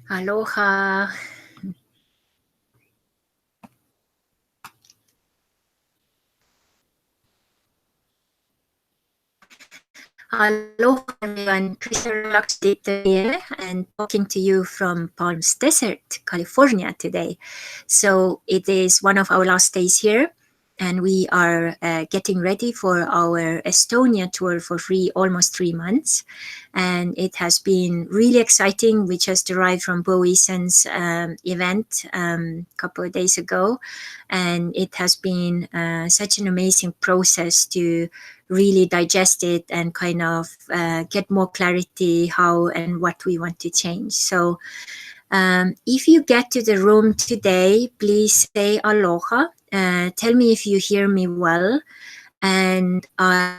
Aloha. Aloha everyone, Christopher Laksmi-Ditton here and talking to you from Palms Desert, California today. So it is one of our last days here and we are getting ready for our Estonia tour for almost 3 months. And it has been really exciting. We just arrived from Eason's event a couple of days ago, and it has been such an amazing process to really digest it and kind of get more clarity how and what we want to change. So if you get to the room today, please say aloha. Tell me if you hear me well. And I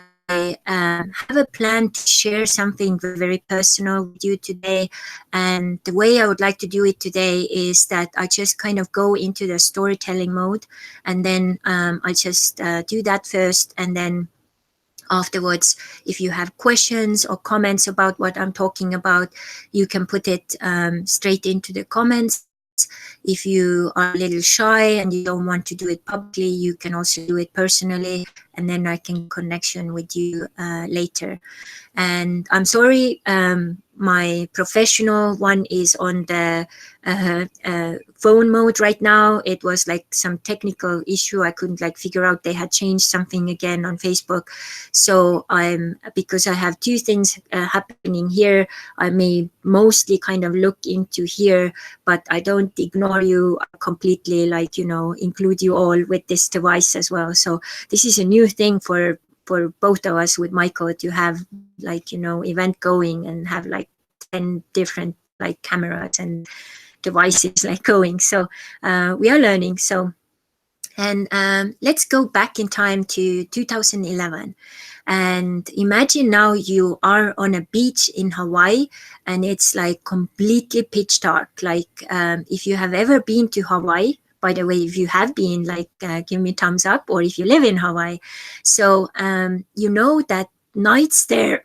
have a plan to share something very personal with you today. And the way I would like to do it today is that I just kind of go into the storytelling mode, and then I just do that first, and then afterwards, if you have questions or comments about what I'm talking about, you can put it straight into the comments. If you are a little shy and you don't want to do it publicly, you can also do it personally, and then I can connection with you later. And I'm sorry, my professional one is on the phone mode right now. It was like some technical issue. I couldn't like figure out, they had changed something again on Facebook. So because I have two things happening here, I may mostly kind of look into here, but I don't ignore you. I completely include you all with this device as well. So this is a new thing for both of us with Michael to have event going and have like 10 different like cameras and devices like going. So we are learning. So, and let's go back in time to 2011. And imagine now you are on a beach in Hawaii and it's like completely pitch dark. Like if you have ever been to Hawaii, by the way, if you have been, give me thumbs up, or if you live in Hawaii. So you know that nights there,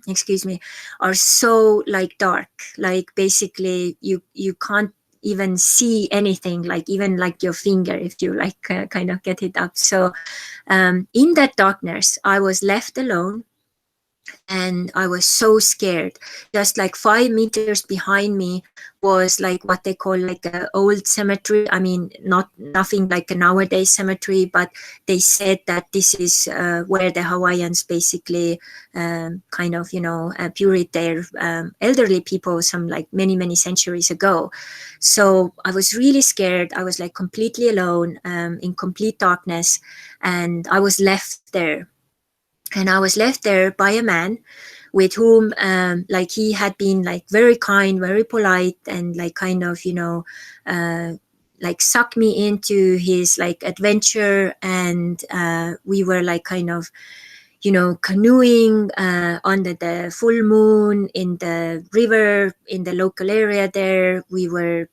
excuse me, are so like dark. Like basically you can't even see anything, like even like your finger if you kind of get it up. So in that darkness, I was left alone. And I was so scared. Just like 5 meters behind me was like what they call like an old cemetery. I mean, nothing like a nowadays cemetery, but they said that this is where the Hawaiians basically buried their elderly people some like many centuries ago. So I was really scared. I was like completely alone in complete darkness, and I was left there. And I was left there by a man with whom he had been like very kind, very polite, and like kind of like sucked me into his like adventure. And we were like kind of canoeing under the full moon in the river in the local area there. We were,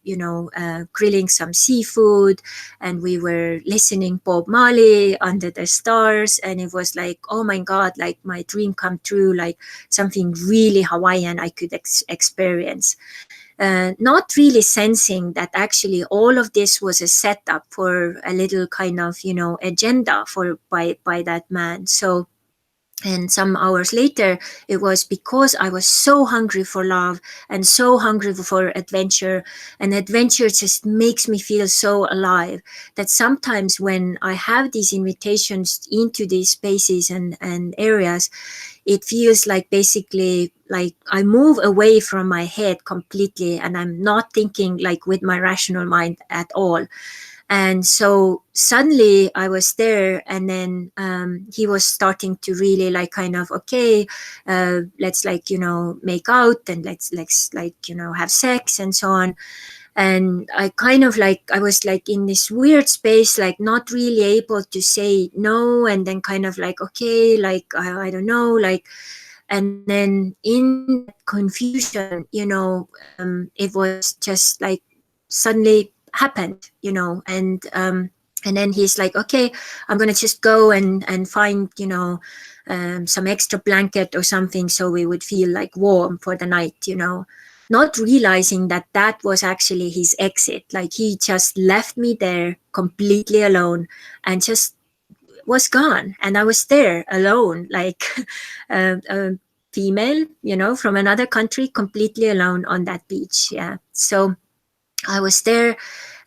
grilling some seafood, and we were listening Bob Marley under the stars. And it was like, oh my God, like my dream come true, like something really Hawaiian I could experience. Not really sensing that actually all of this was a setup for a little kind of, agenda by that man. So, and some hours later, it was because I was so hungry for love and so hungry for adventure. And adventure just makes me feel so alive that sometimes when I have these invitations into these spaces and areas, it feels like basically like I move away from my head completely, and I'm not thinking like with my rational mind at all. And so suddenly I was there, and then he was starting to really like kind of, okay, let's like, make out, and let's like, have sex and so on. And I kind of like, I was like in this weird space, like not really able to say no. And then kind of like, okay, like, I don't know, like, and then in confusion, it was just like suddenly happened, and then he's like, okay, I'm gonna just go and find, some extra blanket or something so we would feel like warm for the night. not realizing that that was actually his exit. Like he just left me there completely alone and just was gone. And I was there alone, like a female, from another country, completely alone on that beach. Yeah. So I was there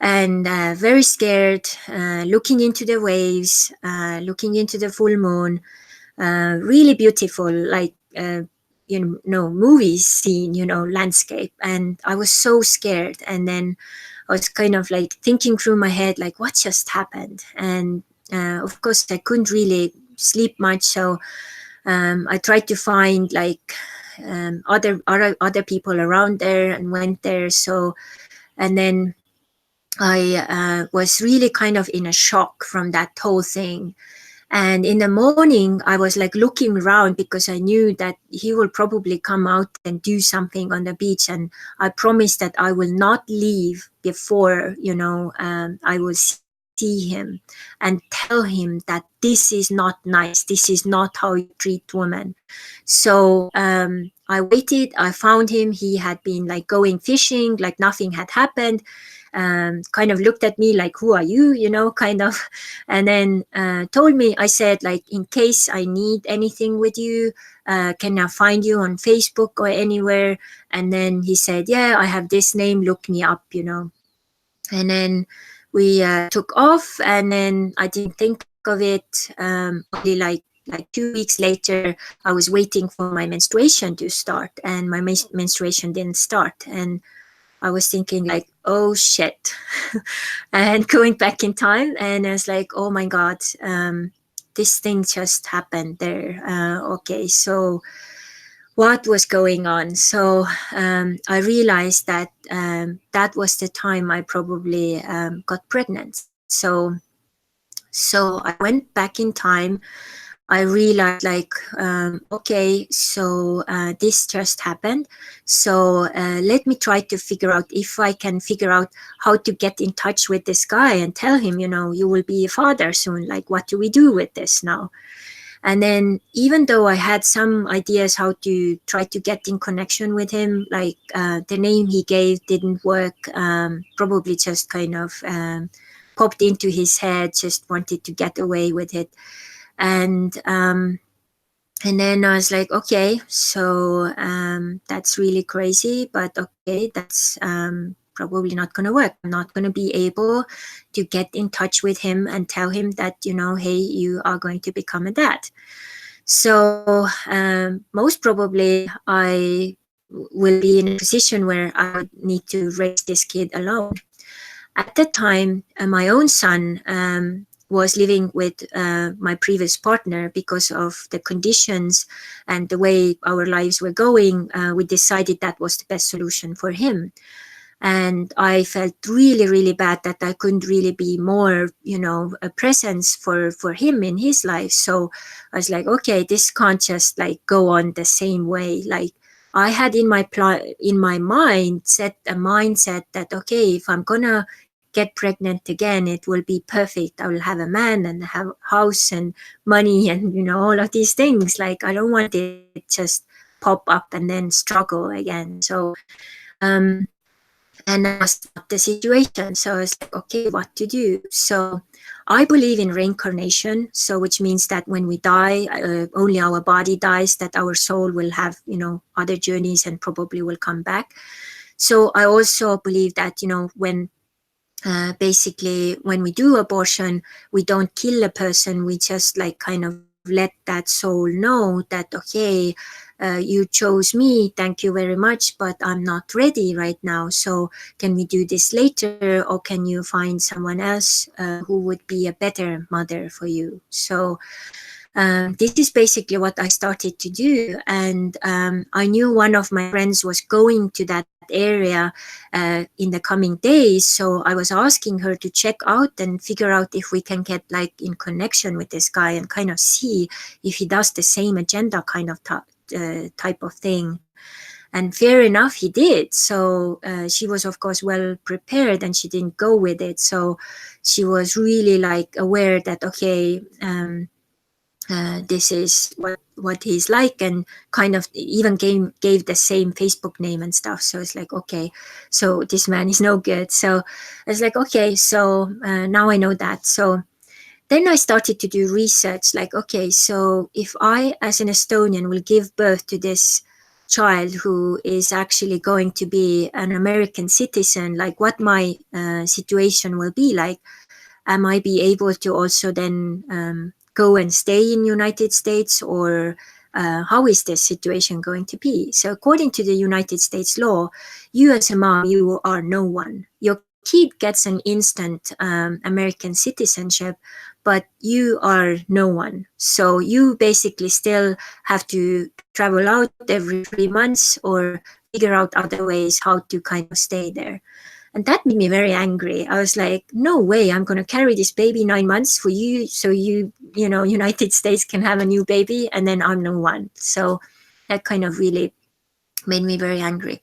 and very scared, looking into the waves, looking into the full moon, really beautiful, like movies scene, landscape. And I was so scared. And then I was kind of like thinking through my head, like what just happened. And of course I couldn't really sleep much, so I tried to find like other people around there and went there. So and then I was really kind of in a shock from that whole thing. And in the morning, I was like looking around because I knew that he will probably come out and do something on the beach. And I promised that I will not leave before, I will see him and tell him that this is not nice. This is not how you treat women. So I waited. I found him. He had been like going fishing, like nothing had happened. Kind of looked at me like, who are you, kind of. And then told me, I said, like, in case I need anything with you, can I find you on Facebook or anywhere? And then he said, yeah, I have this name, look me up. And then we took off, and then I didn't think of it. Only like 2 weeks later, I was waiting for my menstruation to start, and my menstruation didn't start. And I was thinking like, oh shit, and going back in time, and I was like, oh my god, this thing just happened there. Okay, so what was going on? So I realized that that was the time I probably got pregnant. So I went back in time. I realized like, okay, so this just happened. So let me try to figure out if I can figure out how to get in touch with this guy and tell him, you will be a father soon. Like, what do we do with this now? And then even though I had some ideas how to try to get in connection with him, like the name he gave didn't work, probably just kind of popped into his head, just wanted to get away with it. And then I was like, okay, so that's really crazy, but okay, that's probably not going to work. I'm not going to be able to get in touch with him and tell him that, hey, you are going to become a dad. So most probably I will be in a position where I would need to raise this kid alone. At that time, my own son was living with my previous partner. Because of the conditions and the way our lives were going, we decided that was the best solution for him. And I felt really, really bad that I couldn't really be more, a presence for him in his life. So I was like, okay, this can't just like go on the same way. Like, I had in my mind set a mindset that, okay, if I'm gonna get pregnant again, it will be perfect. I will have a man and have a house and money and all of these things. Like, I don't want it just pop up and then struggle again. So and that was not the situation. So I was like, okay, what to do? So I believe in reincarnation. So which means that when we die, only our body dies, that our soul will have, other journeys and probably will come back. So I also believe that, when basically when we do abortion, we don't kill a person. We just like kind of let that soul know that, okay, you chose me, thank you very much, but I'm not ready right now. So can we do this later, or can you find someone else who would be a better mother for you? So this is basically what I started to do. And I knew one of my friends was going to that area in the coming days. So I was asking her to check out and figure out if we can get like in connection with this guy and kind of see if he does the same agenda kind of type of thing. And fair enough, he did. So she was, of course, well prepared and she didn't go with it. So she was really like aware that, okay, this is what he's like, and kind of even gave the same Facebook name and stuff. So it's like, okay, so this man is no good. So it's like, okay, so now I know that. So then I started to do research, like, okay, so if I, as an Estonian, will give birth to this child who is actually going to be an American citizen, like what my situation will be like. Am I be able to also then go and stay in United States, or how is this situation going to be? So according to the United States law, you as a mom, you are no one. Your kid gets an instant American citizenship, but you are no one. So you basically still have to travel out every 3 months or figure out other ways how to kind of stay there. And that made me very angry. I was like, no way, I'm going to carry this baby 9 months for you. So United States can have a new baby, and then I'm no one. So that kind of really made me very angry.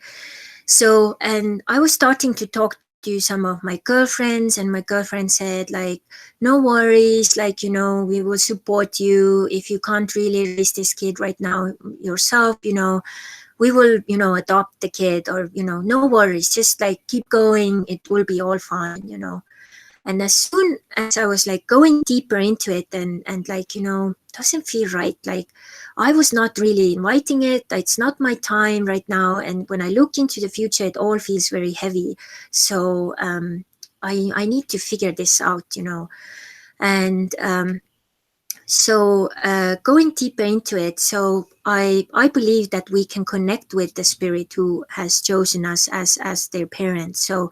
So, and I was starting to talk to some of my girlfriends, and my girlfriend said, like, no worries, like, we will support you if you can't really raise this kid right now yourself, we will, adopt the kid, or, no worries, just like keep going. It will be all fine. And as soon as I was like going deeper into it, and like, doesn't feel right. Like I was not really inviting it. It's not my time right now. And when I look into the future, it all feels very heavy. So I need to figure this out. And so going deeper into it, so I believe that we can connect with the spirit who has chosen us as their parents. So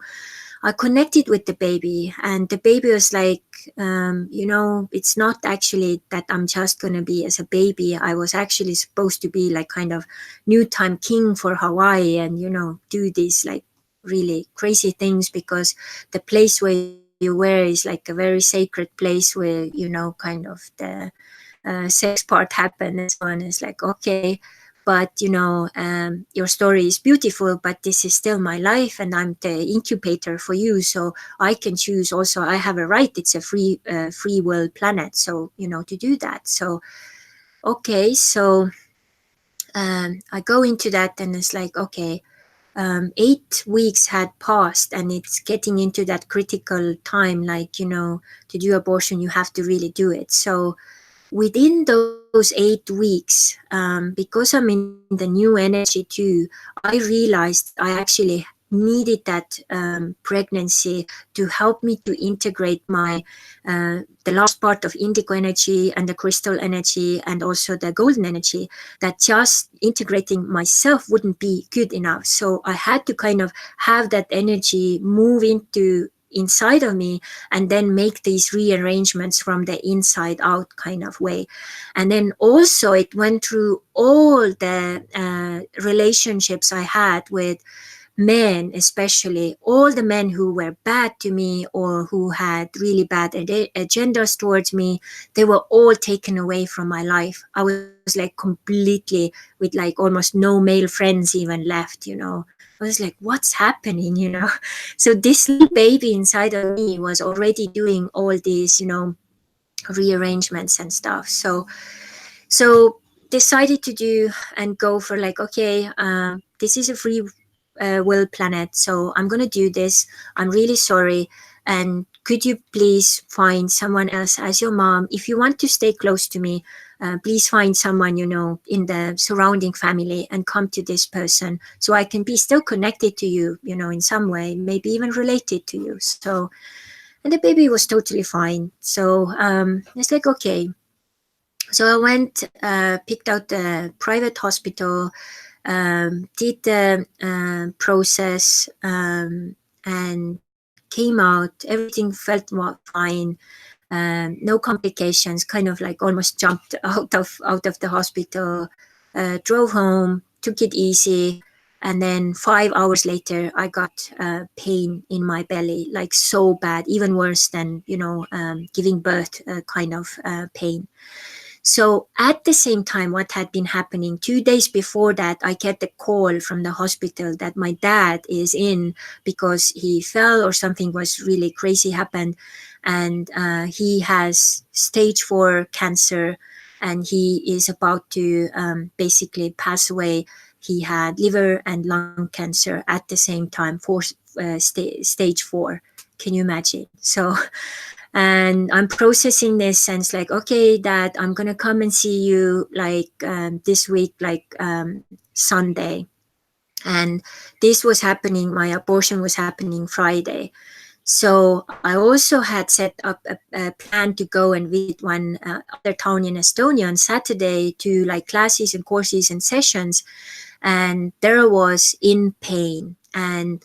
I connected with the baby, and the baby was like, it's not actually that I'm just gonna be as a baby. I was actually supposed to be like kind of new time king for Hawaii, and do these like really crazy things, because the place where you were is like a very sacred place where kind of the sex part happened and so on. It's like, okay, but your story is beautiful, but this is still my life, and I'm the incubator for you, so I can choose also. I have a right. It's a free will planet, so to do that. So okay, so I go into that, and it's like, okay, 8 weeks had passed, and it's getting into that critical time, like to do abortion, you have to really do it. So within those 8 weeks, because I'm in the new energy too, I realized I actually needed that pregnancy to help me to integrate the last part of indigo energy and the crystal energy and also the golden energy, that just integrating myself wouldn't be good enough. So I had to kind of have that energy move into inside of me, and then make these rearrangements from the inside out kind of way. And then also it went through all the relationships I had with men, especially all the men who were bad to me or who had really bad agendas towards me. They were all taken away from my life. I was like completely with like almost no male friends even left. I was like, what's happening? So this little baby inside of me was already doing all these rearrangements and stuff. So decided to do and go for like, okay, this is a free will planet, so I'm gonna do this. I'm really sorry, and could you please find someone else as your mom? If you want to stay close to me, please find someone in the surrounding family and come to this person, so I can be still connected to you, in some way, maybe even related to you. So, and the baby was totally fine. So it's like, okay. So I went, picked out the private hospital, did the process, and came out. Everything felt fine. No complications. Kind of like almost jumped out of the hospital. Drove home, took it easy, and then 5 hours later, I got pain in my belly, like so bad, even worse than giving birth kind of pain. So at the same time, what had been happening 2 days before that, I get a call from the hospital that my dad is in because he fell or something was really crazy happened. And he has stage 4 cancer. and he is about to basically pass away. He had liver and lung cancer at the same time, stage 4. Can you imagine? So, and I'm processing this, and it's like, okay, Dad, I'm gonna come and see you like this week, like Sunday. And this was happening. My abortion was happening Friday. So I also had set up a plan to go and visit one other town in Estonia on Saturday to like classes and courses and sessions. And there I was in pain. And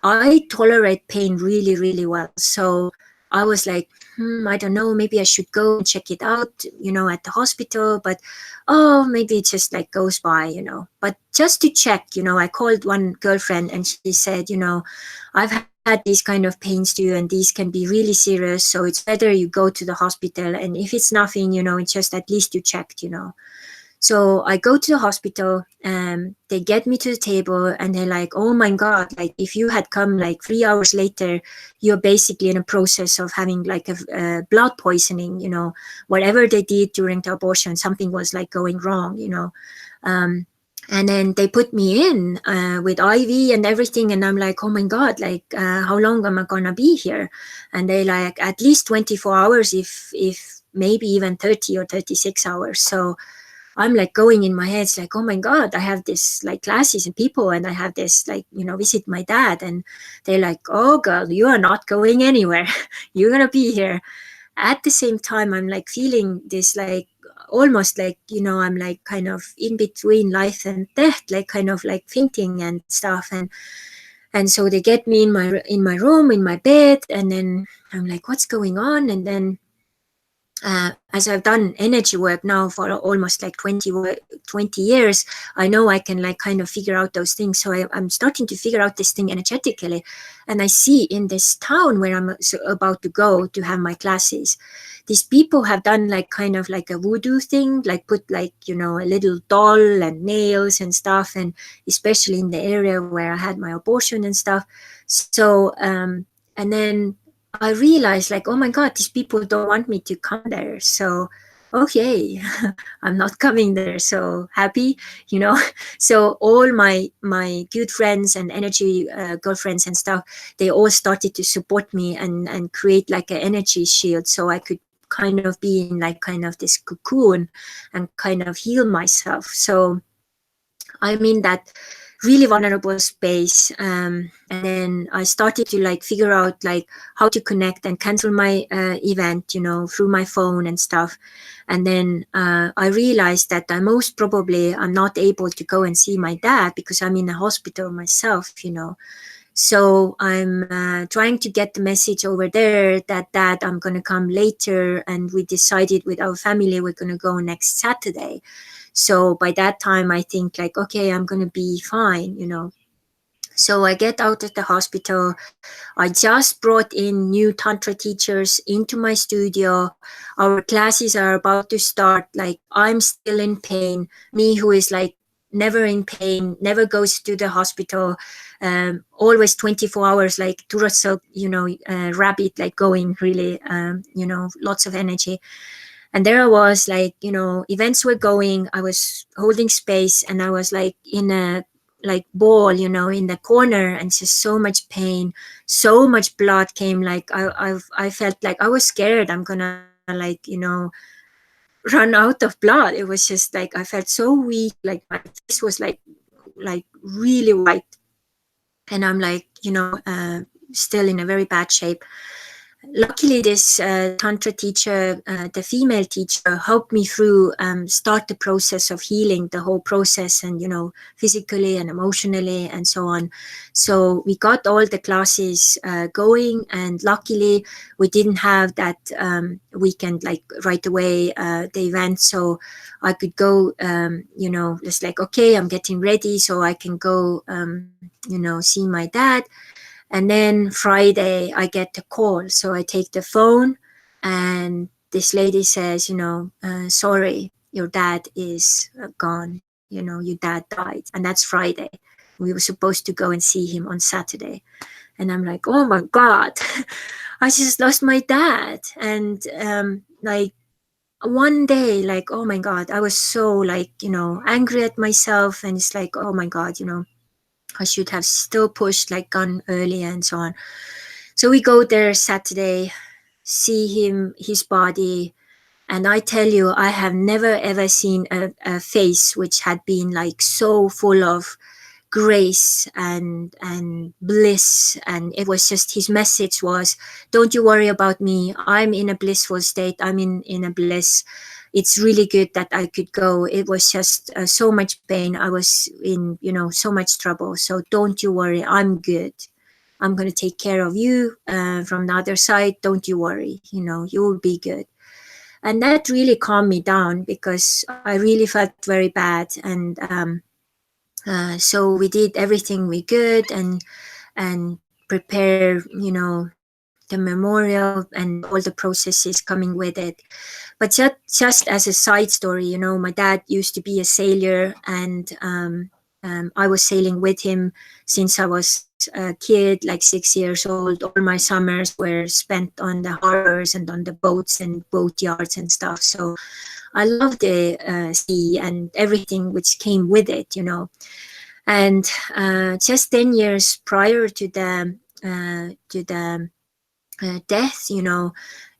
I tolerate pain really, really well. So I was like, I don't know, maybe I should go and check it out, at the hospital. But oh, maybe it just like goes by. But just to check, I called one girlfriend and she said, I've had these kind of pains too, and these can be really serious. So it's better you go to the hospital. And if it's nothing, it's just at least you checked. So I go to the hospital, they get me to the table and they're like, oh my God, like if you had come like 3 hours later, you're basically in a process of having like a blood poisoning. Whatever they did during the abortion, something was like going wrong. And then they put me in with IV and everything. And I'm like, oh my God, like how long am I going to be here? And they like at least 24 hours, if maybe even 30 or 36 hours. So I'm like going in my head, it's like, oh my God, I have this like classes and people, and I have this like, visit my dad. And they're like, oh girl, you are not going anywhere. You're going to be here. At the same time, I'm like feeling this like almost like, I'm like kind of in between life and death, like kind of like fainting and stuff. And so they get me in my room, in my bed, and then I'm like, what's going on? And then as I've done energy work now for almost like 20 years, I know I can like kind of figure out those things. So I'm starting to figure out this thing energetically. And I see in this town where I'm about to go to have my classes, these people have done like kind of like a voodoo thing, like put like, a little doll and nails and stuff. And especially in the area where I had my abortion and stuff. So, and then I realized like, oh my God, these people don't want me to come there. So, okay, I'm not coming there. So happy. So all my good friends and energy girlfriends and stuff, they all started to support me and create like an energy shield, so I could kind of be in like kind of this cocoon and kind of heal myself. So I'm in that really vulnerable space. And then I started to like figure out like how to connect and cancel my event, through my phone and stuff. And then I realized that I'm not able to go and see my dad because I'm in a hospital myself. So I'm trying to get the message over there that Dad, I'm going to come later. And we decided with our family, we're going to go next Saturday. So by that time, I think like, okay, I'm going to be fine. So I get out of the hospital. I just brought in new Tantra teachers into my studio. Our classes are about to start. Like I'm still in pain. Me who is like never in pain, never goes to the hospital, always 24 hours, like Duracell, rabbit, like going really, lots of energy. And there I was like, events were going, I was holding space, and I was like in a like ball, in the corner, and just so much pain, so much blood came. Like I felt like I was scared I'm gonna like, run out of blood. It was just like, I felt so weak, like my face was like really white. And I'm like, still in a very bad shape. Luckily, this Tantra teacher, the female teacher, helped me through, start the process of healing, the whole process, and, physically and emotionally and so on. So we got all the classes going, and luckily we didn't have that weekend, like right away, the event. So I could go, just like, okay, I'm getting ready so I can go, see my dad. And then Friday, I get a call. So I take the phone, and this lady says, sorry, your dad is gone. Your dad died. And that's Friday. We were supposed to go and see him on Saturday. And I'm like, oh my God, I just lost my dad. And like, one day, like, oh my God, I was so like, angry at myself. And it's like, oh my God, I should have still pushed, like gone early and so on. So we go there Saturday, see his body. And I tell you, I have never ever seen a face which had been like so full of grace and bliss. And it was just, his message was, don't you worry about me, I'm in a blissful state, I'm in a bliss. It's really good that I could go. It was just so much pain, I was in so much trouble, so don't you worry, I'm good, I'm going to take care of you from the other side, don't you worry, you will be good. And that really calmed me down, because I really felt very bad. And so we did everything we could, and prepare the memorial and all the processes coming with it. But just as a side story, my dad used to be a sailor. And I was sailing with him since I was a kid, like 6 years old. All my summers were spent on the harbors and on the boats and boat yards and stuff. So I love the sea and everything which came with it. And just 10 years prior to the death,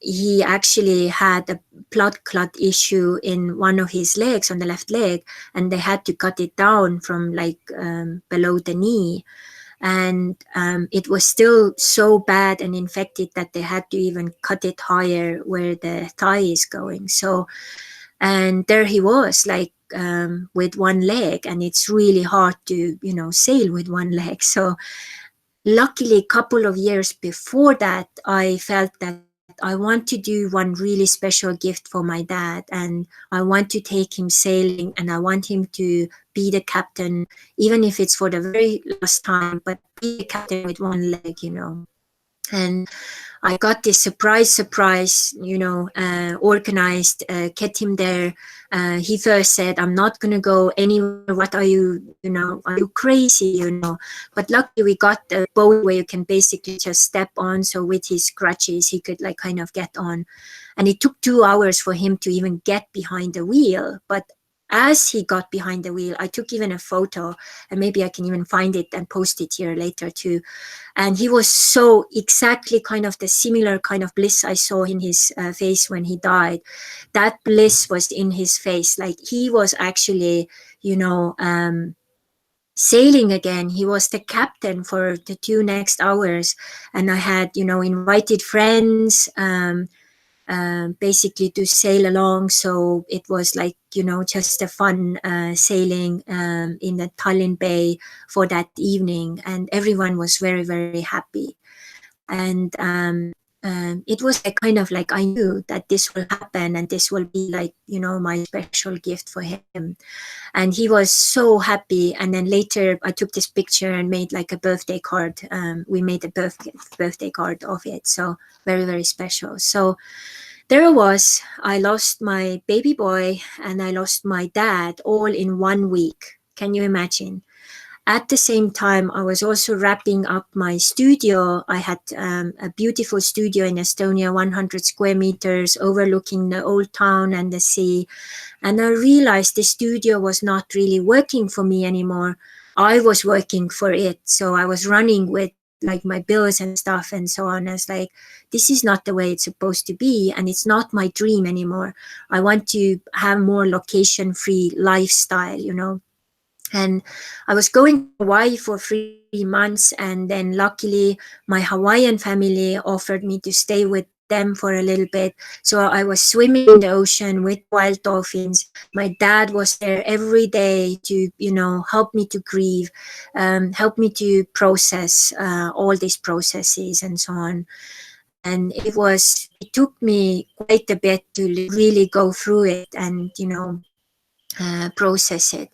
he actually had a blood clot issue in one of his legs, on the left leg, and they had to cut it down from like below the knee. And it was still so bad and infected that they had to even cut it higher where the thigh is going. So, and there he was, like with one leg, and it's really hard to sail with one leg. So luckily, a couple of years before that, I felt that I want to do one really special gift for my dad, and I want to take him sailing, and I want him to be the captain, even if it's for the very last time, but be the captain with one leg. And I got this surprise, organized, get him there. He first said, I'm not going to go anywhere. What are are you crazy? But luckily we got a boat where you can basically just step on. So with his crutches, he could like kind of get on. And it took 2 hours for him to even get behind the wheel. But as he got behind the wheel, I took even a photo, and maybe I can even find it and post it here later too. And he was so exactly kind of the similar kind of bliss I saw in his face when he died. That bliss was in his face. Like he was actually, sailing again. He was the captain for the 2 next hours. And I had, invited friends, basically to sail along. So it was like, just a fun sailing in the Tallinn Bay for that evening. And everyone was very, very happy. And it was like kind of like I knew that this will happen, and this will be like, my special gift for him. And he was so happy. And then later I took this picture and made like a birthday card. We made a birthday card of it. So very, very special. So there I was. I lost my baby boy and I lost my dad all in 1 week. Can you imagine? At the same time, I was also wrapping up my studio. I had a beautiful studio in Estonia, 100 square meters, overlooking the old town and the sea. And I realized the studio was not really working for me anymore. I was working for it. So I was running with like my bills and stuff and so on. I was like, this is not the way it's supposed to be. And it's not my dream anymore. I want to have more location-free lifestyle. And I was going to Hawaii for 3 months, and then luckily my Hawaiian family offered me to stay with them for a little bit. So I was swimming in the ocean with wild dolphins. My dad was there every day to, help me to grieve, help me to process all these processes and so on. And it took me quite a bit to really go through it and, process it.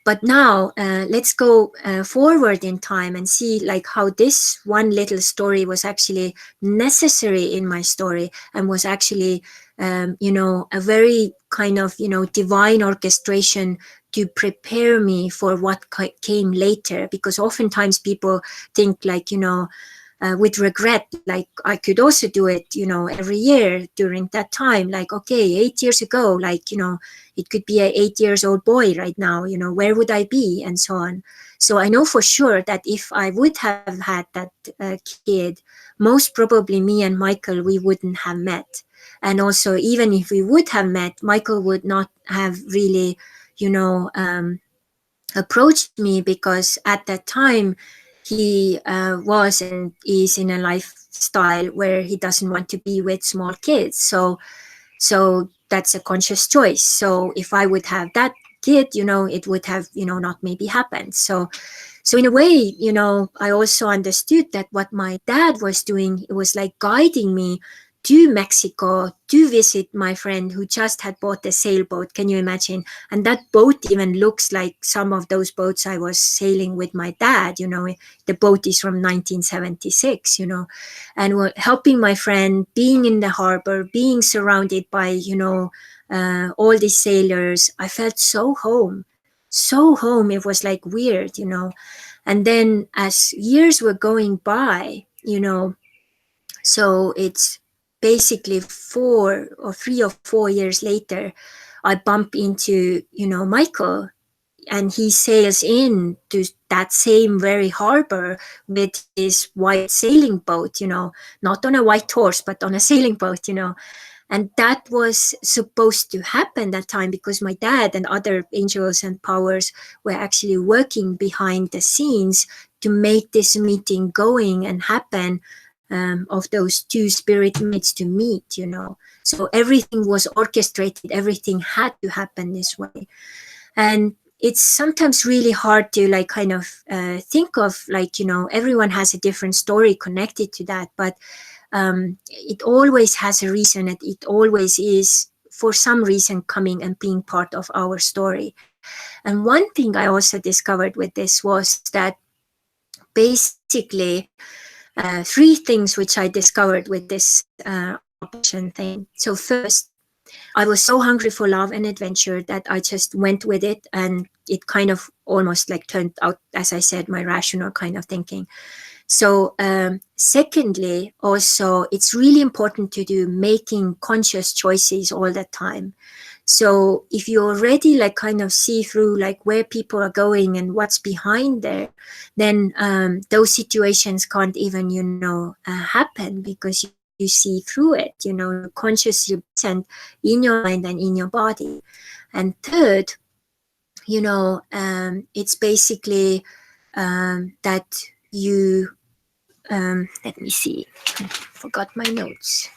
But now let's go forward in time and see like how this one little story was actually necessary in my story, and was actually, a very kind of, divine orchestration to prepare me for what came later. Because oftentimes people think like, with regret, like I could also do it, every year during that time. Like, okay, 8 years ago, like, it could be a 8 years old boy right now, where would I be, and so on. So I know for sure that if I would have had that kid, most probably me and Michael, we wouldn't have met. And also, even if we would have met, Michael would not have really, approached me, because at that time he was and is in a lifestyle where he doesn't want to be with small kids. So that's a conscious choice. So if I would have that kid, it would have, not maybe happened. So in a way, I also understood that what my dad was doing, it was like guiding me to Mexico to visit my friend who just had bought a sailboat. Can you imagine? And that boat even looks like some of those boats I was sailing with my dad. The boat is from 1976, and helping my friend, being in the harbor, being surrounded by, all these sailors. I felt so home, so home. It was like weird, And then as years were going by, so it's basically 3 or 4 years later, I bump into, Michael, and he sails in to that same very harbor with his white sailing boat, not on a white horse, but on a sailing boat, And that was supposed to happen that time, because my dad and other angels and powers were actually working behind the scenes to make this meeting going and happen, of those two spirit mates to meet, So everything was orchestrated, everything had to happen this way. And it's sometimes really hard to like kind of think of, like, everyone has a different story connected to that, but it always has a reason, and it always is for some reason coming and being part of our story. And one thing I also discovered with this was that basically three things which I discovered with this option thing. So first, I was so hungry for love and adventure that I just went with it, and it kind of almost like turned out, as I said, my rational kind of thinking. So secondly, also, it's really important to do making conscious choices all the time. So if you already like kind of see through like where people are going and what's behind there, then those situations can't even, happen, because you see through it, consciously present in your mind and in your body. And third, it's basically that you, let me see, forgot my notes.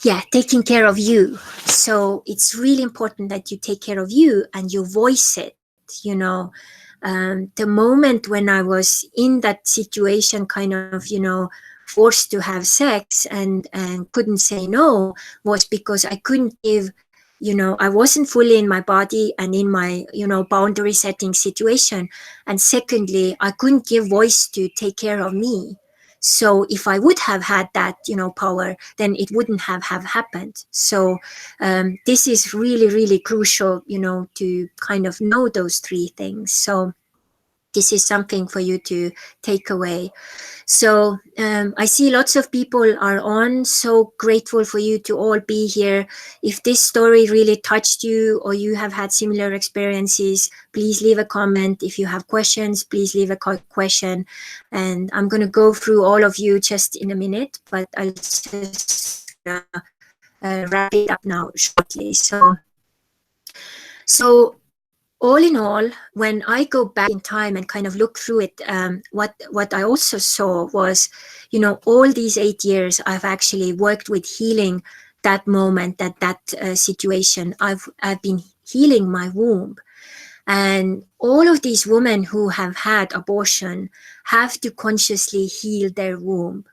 Yeah, taking care of you. So it's really important that you take care of you and you voice it, the moment when I was in that situation, kind of, forced to have sex and couldn't say no, was because I couldn't give, I wasn't fully in my body and in my, boundary setting situation. And secondly, I couldn't give voice to take care of me. So if I would have had that, power, then it wouldn't have happened. So this is really, really crucial, to kind of know those three things. So this is something for you to take away. So I see lots of people are on. So grateful for you to all be here. If this story really touched you, or you have had similar experiences, please leave a comment. If you have questions, please leave a question. And I'm going to go through all of you just in a minute, but I'll just wrap it up now shortly. So all in all, when I go back in time and kind of look through it, what I also saw was, all these 8 years I've actually worked with healing that moment, that situation. I've been healing my womb. And all of these women who have had abortion have to consciously heal their womb,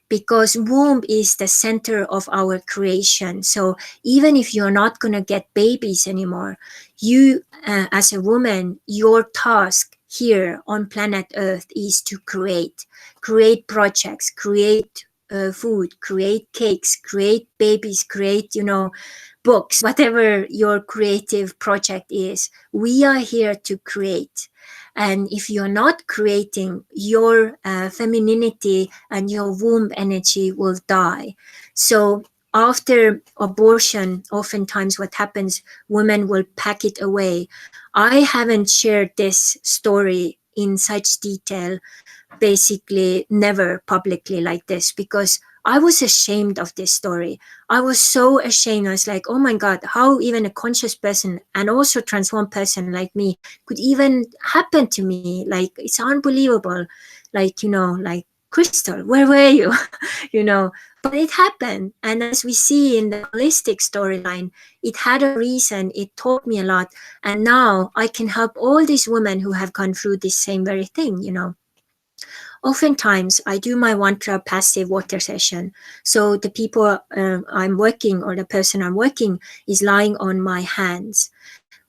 because womb is the center of our creation. So even if you're not going to get babies anymore, you as a woman, your task here on planet Earth is to create projects, create food, create cakes, create babies, create, books, whatever your creative project is. We are here to create. And if you're not creating, your femininity and your womb energy will die. So after abortion, oftentimes what happens, women will pack it away. I haven't shared this story in such detail, basically never publicly like this, because I was ashamed of this story. I was so ashamed. I was like, oh my God, how even a conscious person and also transformed person like me could even happen to me? Like, it's unbelievable. Like, like, Crystal, where were you? But it happened. And as we see in the holistic storyline, it had a reason. It taught me a lot. And now I can help all these women who have gone through this same very thing. Oftentimes, I do my Wantra passive water session. So the people I'm working, or the person I'm working, is lying on my hands.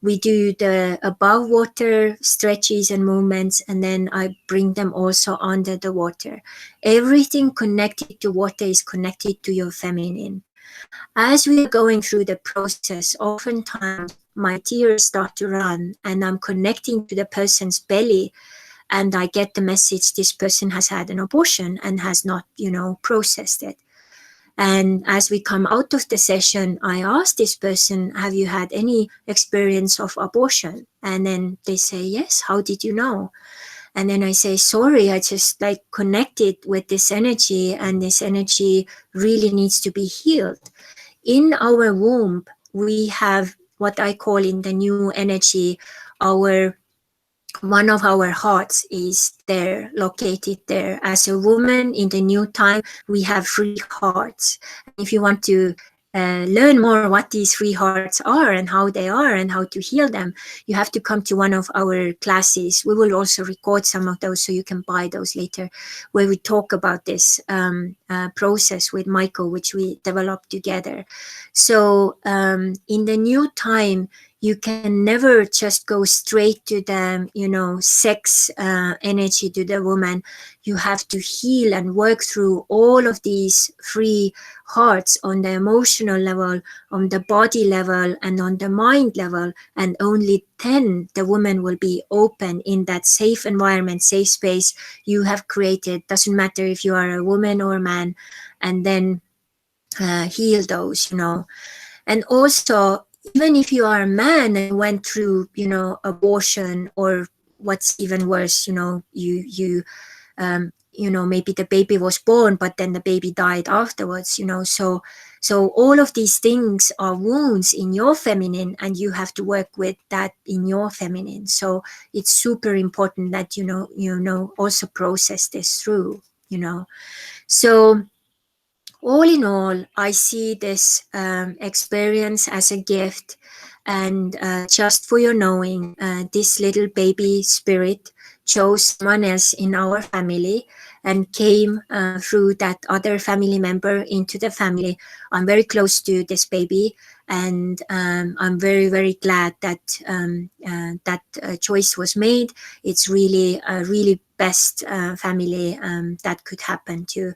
We do the above water stretches and movements, and then I bring them also under the water. Everything connected to water is connected to your feminine. As we are going through the process, oftentimes my tears start to run, and I'm connecting to the person's belly, and I get the message this person has had an abortion and has not, processed it. And as we come out of the session, I ask this person, have you had any experience of abortion? And then they say, yes. How did you know? And then I say, sorry, I just like connected with this energy, and this energy really needs to be healed. In our womb, we have what I call in the new energy, our one of our hearts is there, located there. As a woman in the new time, we have three hearts. If you want to learn more what these three hearts are and how they are and how to heal them, you have to come to one of our classes. We will also record some of those so you can buy those later, where we talk about this process with Michael, which we developed together. So in the new time, you can never just go straight to the sex energy to the woman. You have to heal and work through all of these three hearts on the emotional level, on the body level, and on the mind level. And only then the woman will be open in that safe environment, safe space you have created. Doesn't matter if you are a woman or a man. And then heal those. And also, even if you are a man and went through, abortion, or what's even worse, maybe the baby was born, but then the baby died afterwards. So all of these things are wounds in your feminine, and you have to work with that in your feminine. So it's super important that, also process this through. So all in all, I see this experience as a gift. And just for your knowing, this little baby spirit chose someone else in our family and came through that other family member into the family. I'm very close to this baby, and I'm very, very glad that that choice was made. It's really a really best family that could happen to.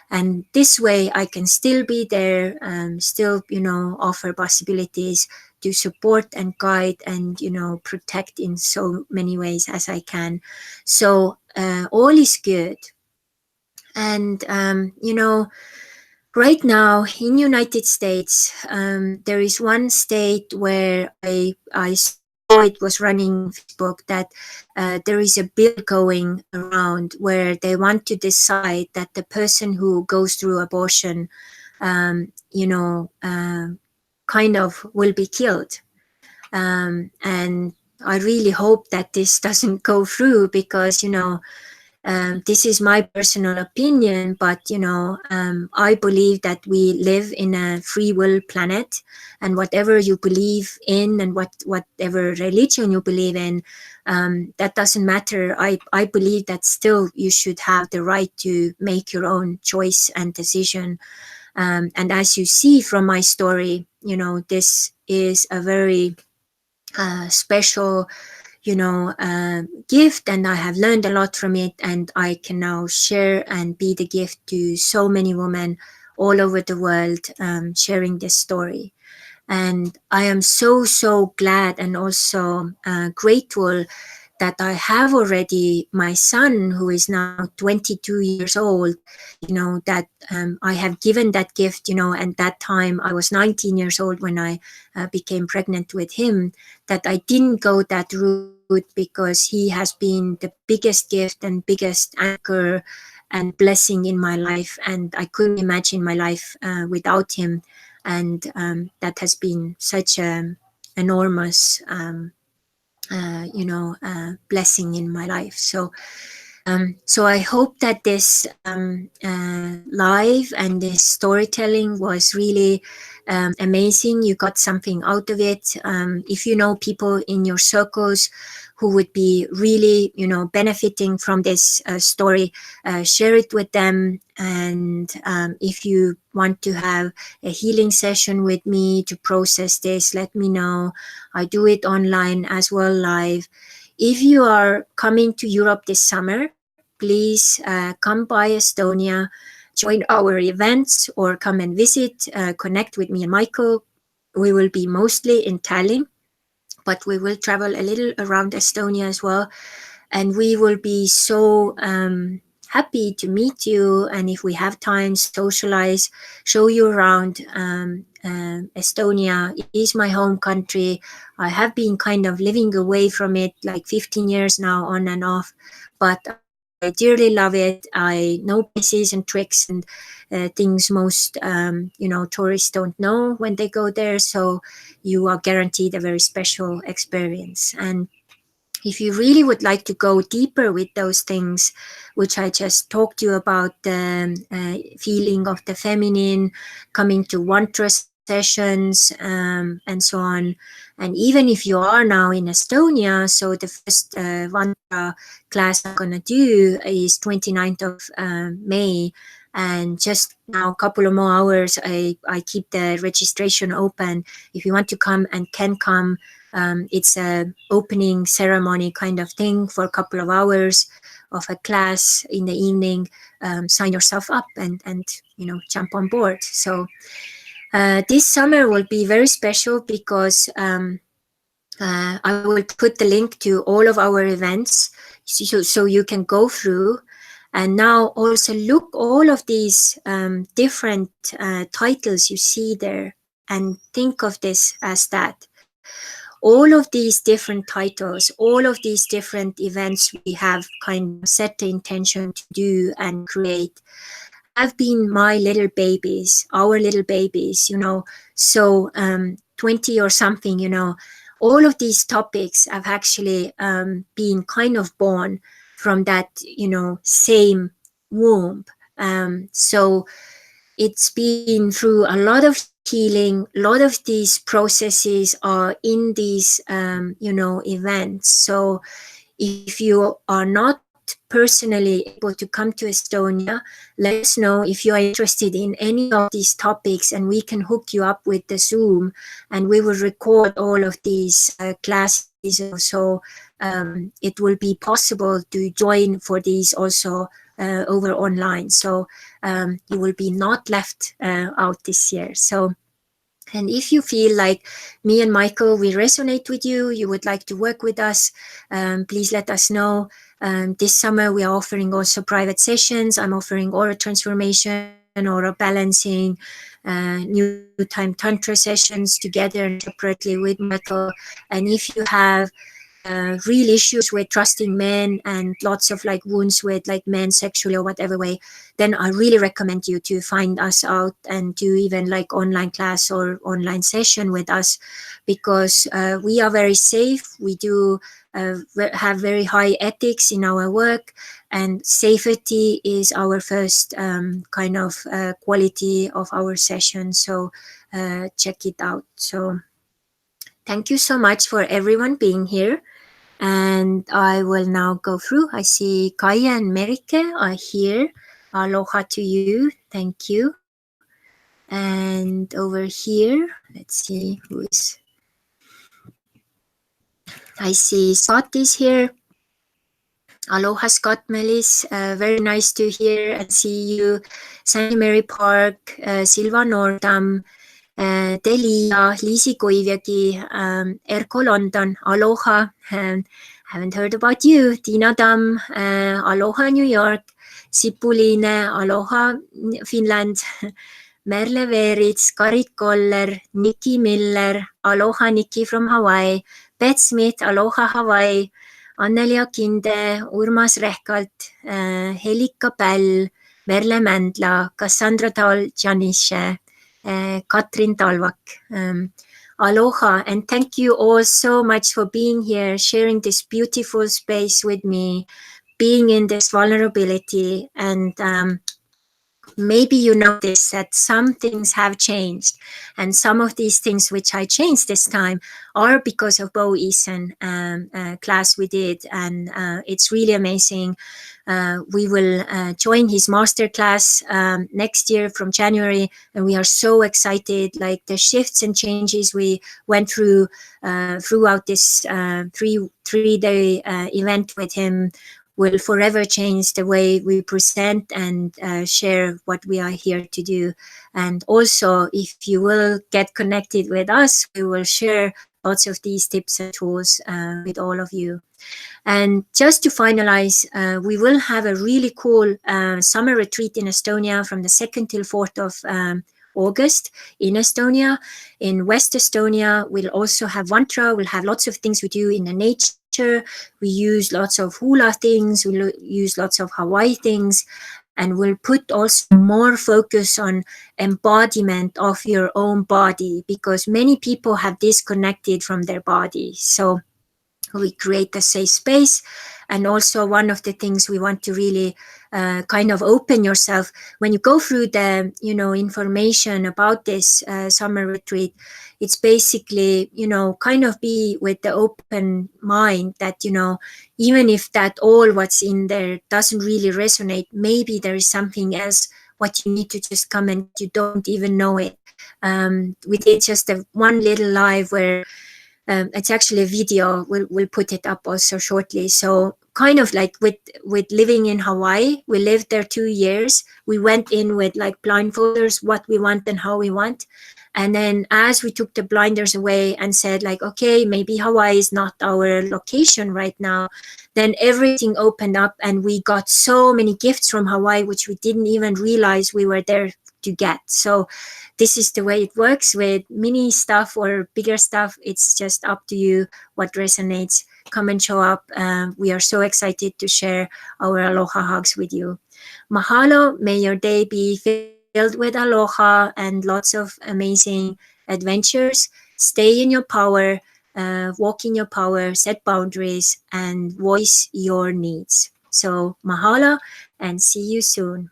And this way I can still be there, still offer possibilities to support and guide and protect in so many ways as I can. So all is good. And right now in United States, there is one state where I saw it was running in Facebook, that there is a bill going around where they want to decide that the person who goes through abortion, kind of will be killed. And I really hope that this doesn't go through, because this is my personal opinion, but I believe that we live in a free will planet, and whatever you believe in and whatever religion you believe in, that doesn't matter. I believe that still you should have the right to make your own choice and decision. And as you see from my story, this is a very special gift, and I have learned a lot from it, and I can now share and be the gift to so many women all over the world, sharing this story. And I am so glad and also grateful that I have already my son, who is now 22 years old, that I have given that gift, and that time I was 19 years old when I became pregnant with him, that I didn't go that route because he has been the biggest gift and biggest anchor and blessing in my life. And I couldn't imagine my life without him. And that has been such an enormous blessing in my life. So I hope that this live and this storytelling was really amazing. You got something out of it. If you know people in your circles who would be really, benefiting from this story, share it with them. And if you want to have a healing session with me to process this, let me know. I do it online as well, live. If you are coming to Europe this summer, please come by Estonia, join our events, or come and visit, connect with me and Michael. We will be mostly in Tallinn, but we will travel a little around Estonia as well. And we will be so happy to meet you. And if we have time, socialize, show you around. Estonia is my home country. I have been kind of living away from it like 15 years now, on and off, but I dearly love it. I know places and tricks and things most tourists don't know when they go there. So you are guaranteed a very special experience. And if you really would like to go deeper with those things, which I just talked to you about, the feeling of the feminine, coming to Mantra sessions, and so on. And even if you are now in Estonia, so the first Mantra class I'm going to do is 29th of May. And just now, a couple of more hours, I keep the registration open. If you want to come and can come, it's a opening ceremony kind of thing for a couple of hours of a class in the evening. Sign yourself up and jump on board. So this summer will be very special because I will put the link to all of our events so you can go through. And now also look all of these different titles you see there, and think of this as that. All of these different titles, all of these different events we have kind of set the intention to do and create have been my little babies, our little babies, So 20 or something, all of these topics have actually been kind of born from that, same womb. So it's been through a lot of healing. A lot of these processes are in these, events. So if you are not personally able to come to Estonia, let us know if you are interested in any of these topics, and we can hook you up with the Zoom, and we will record all of these classes. So it will be possible to join for these also over online. So you will be not left out this year. So, and if you feel like me and Michael, we resonate with you, you would like to work with us, please let us know. This summer we are offering also private sessions. I'm offering aura transformation, aura balancing, new time tantra sessions together and separately with Michael. And if you have real issues with trusting men and lots of like wounds with like men sexually or whatever way, then I really recommend you to find us out and do even like online class or online session with us, because we are very safe. We do have very high ethics in our work, and safety is our first kind of quality of our session. So check it out. So thank you so much for everyone being here. And I will now go through. I see Kaya and Merike are here. Aloha to you. Thank you. And over here, let's see who is. I see Scott is here. Aloha, Scott, Melis. Very nice to hear and see you. Sandy Mary Park, Silva Nordam, Delia, Liisi Koiviagi, Erko London, Aloha, haven't heard about you, Tiina Tamm, Aloha New York, Sipuline, Aloha Finland, Merle Veerits, Karit Koller, Nikki Miller, Aloha Nikki from Hawaii, Beth Smith, Aloha Hawaii, Anneli Akinde, Urmas Rehkalt, Helika Päll, Merle Mändla, Cassandra Tal-Janice, Katrin Talvak. Aloha, and thank you all so much for being here, sharing this beautiful space with me, being in this vulnerability, and maybe you notice that some things have changed, and some of these things which I changed this time are because of Bo Eason class we did, and it's really amazing. We will join his master class next year from January, and we are so excited. Like the shifts and changes we went through throughout this three-day event with him will forever change the way we present and share what we are here to do. And also, if you will get connected with us, we will share lots of these tips and tools with all of you. And just to finalize, we will have a really cool summer retreat in Estonia from the 2nd till 4th of August in Estonia. In West Estonia, we'll also have Vantra. We'll have lots of things we do in the nature. We use lots of hula things. We'll use lots of Hawaii things. And we'll put also more focus on embodiment of your own body, because many people have disconnected from their body. So we create a safe space. And also one of the things we want to really kind of open yourself when you go through the information about this summer retreat. It's basically kind of be with the open mind that even if that all what's in there doesn't really resonate, maybe there is something else what you need to just come and you don't even know it. We did just one little live where it's actually a video. We'll put it up also shortly. So kind of like with living in Hawaii, we lived there 2 years. We went in with like blindfolders, what we want and how we want. And then as we took the blinders away and said like, okay, maybe Hawaii is not our location right now, then everything opened up and we got so many gifts from Hawaii, which we didn't even realize we were there to get. So this is the way it works with mini stuff or bigger stuff. It's just up to you what resonates. Come and show up. We are so excited to share our aloha hugs with you. Mahalo. May your day be filled with aloha and lots of amazing adventures. Stay in your power, walk in your power, set boundaries, and voice your needs. So mahalo and see you soon.